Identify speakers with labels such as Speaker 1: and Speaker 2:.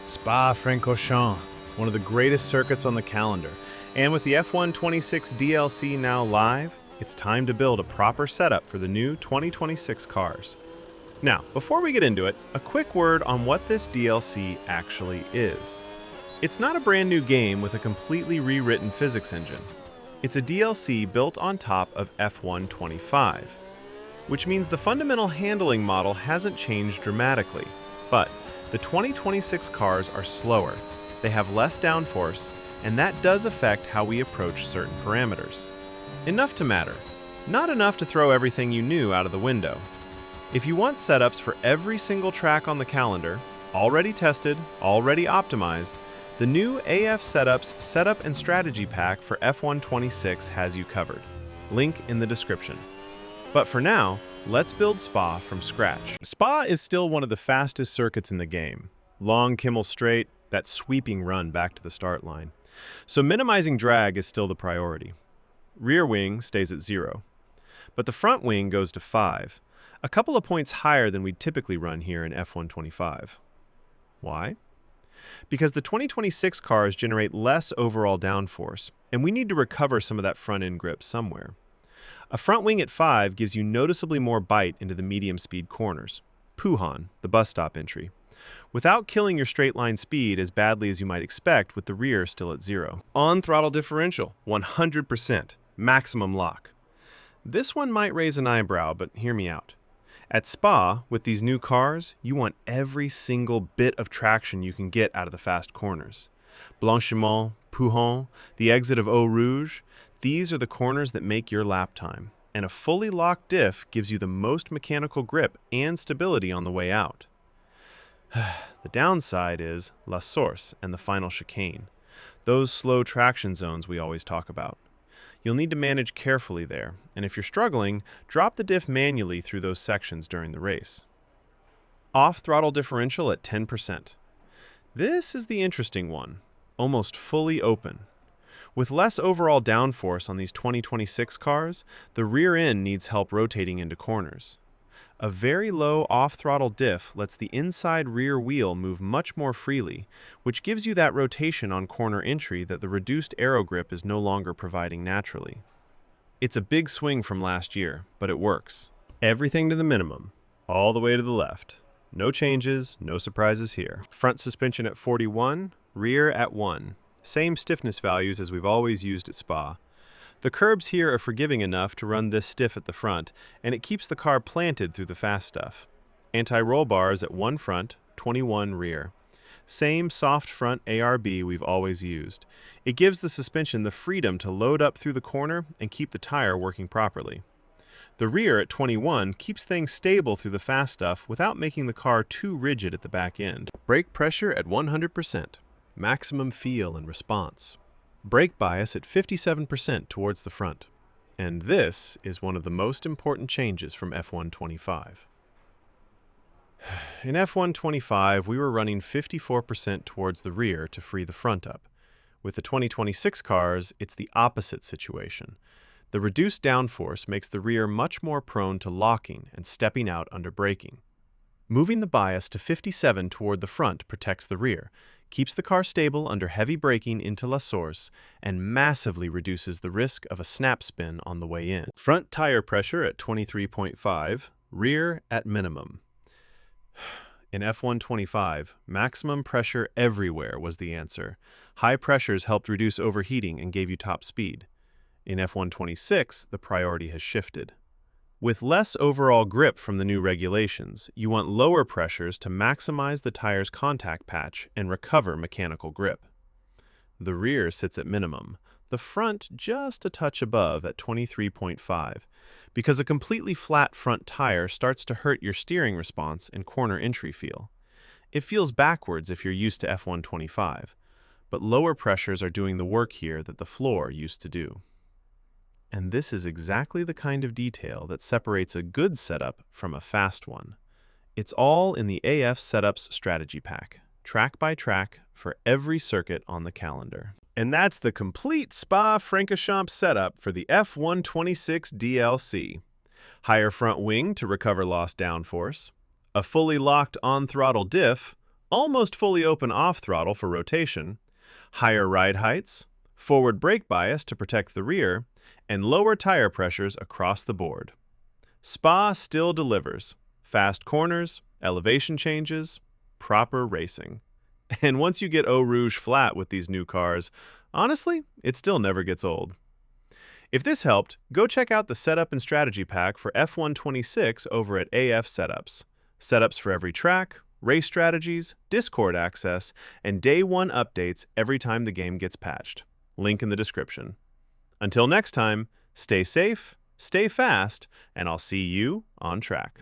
Speaker 1: Spa-Francorchamps, one of the greatest circuits on the calendar. And with the F126 DLC now live, it's time to build a proper setup for the new 2026 cars. Now, before we get into it, a quick word on what this DLC actually is. It's not a brand new game with a completely rewritten physics engine. It's a DLC built on top of F125, which means the fundamental handling model hasn't changed dramatically, but the 2026 cars are slower, they have less downforce, and that does affect how we approach certain parameters. Enough to matter, not enough to throw everything you knew out of the window. If you want setups for every single track on the calendar, already tested, already optimized, the new AF Setups Setup and Strategy Pack for F126 has you covered. Link in the description. But for now, let's build Spa from scratch. Spa is still one of the fastest circuits in the game. Long Kimmel straight, that sweeping run back to the start line. So minimizing drag is still the priority. Rear wing stays at 0, but the front wing goes to 5, a couple of points higher than we'd typically run here in F125. Why? Because the 2026 cars generate less overall downforce, and we need to recover some of that front-end grip somewhere. A front wing at 5 gives you noticeably more bite into the medium-speed corners, Puhan, the bus stop entry, without killing your straight-line speed as badly as you might expect with the rear still at 0. On-throttle differential, 100%, maximum lock. This one might raise an eyebrow, but hear me out. At Spa, with these new cars, you want every single bit of traction you can get out of the fast corners. Blanchiment, Puhan, the exit of Eau Rouge, these are the corners that make your lap time, and a fully locked diff gives you the most mechanical grip and stability on the way out. The downside is La Source and the final chicane, those slow traction zones we always talk about. You'll need to manage carefully there, and if you're struggling, drop the diff manually through those sections during the race. Off-throttle differential at 10%. This is the interesting one, almost fully open. With less overall downforce on these 2026 cars, the rear end needs help rotating into corners. A very low off-throttle diff lets the inside rear wheel move much more freely, which gives you that rotation on corner entry that the reduced aero grip is no longer providing naturally. It's a big swing from last year, but it works. Everything to the minimum, all the way to the left. No changes, no surprises here. Front suspension at 41, rear at 1. Same stiffness values as we've always used at Spa. The curbs here are forgiving enough to run this stiff at the front, and it keeps the car planted through the fast stuff. Anti-roll bars at 1 front, 21 rear. Same soft front ARB we've always used. It gives the suspension the freedom to load up through the corner and keep the tire working properly. The rear at 21 keeps things stable through the fast stuff without making the car too rigid at the back end. Brake pressure at 100%. Maximum feel and response. Brake bias at 57% towards the front. And this is one of the most important changes from F125. In F125, we were running 54% towards the rear to free the front up. With the 2026 cars, it's the opposite situation. The reduced downforce makes the rear much more prone to locking and stepping out under braking. Moving the bias to 57 toward the front protects the rear, keeps the car stable under heavy braking into La Source, and massively reduces the risk of a snap spin on the way in. Front tire pressure at 23.5, rear at minimum. In F125, maximum pressure everywhere was the answer. High pressures helped reduce overheating and gave you top speed. In F126, the priority has shifted. With less overall grip from the new regulations, you want lower pressures to maximize the tire's contact patch and recover mechanical grip. The rear sits at minimum, the front just a touch above at 23.5, because a completely flat front tire starts to hurt your steering response and corner entry feel. It feels backwards if you're used to F125, but lower pressures are doing the work here that the floor used to do. And this is exactly the kind of detail that separates a good setup from a fast one. It's all in the AF Setups Strategy Pack, track by track for every circuit on the calendar. And that's the complete Spa-Francorchamps setup for the F126 DLC. Higher front wing to recover lost downforce, a fully locked on-throttle diff, almost fully open off-throttle for rotation, higher ride heights, forward brake bias to protect the rear, and lower tire pressures across the board. Spa still delivers fast corners, elevation changes, proper racing. And once you get Eau Rouge flat with these new cars, honestly, it still never gets old. If this helped, go check out the Setup and Strategy Pack for F126 over at AF Setups. Setups for every track, race strategies, Discord access, and day one updates every time the game gets patched. Link in the description. Until next time, stay safe, stay fast, and I'll see you on track.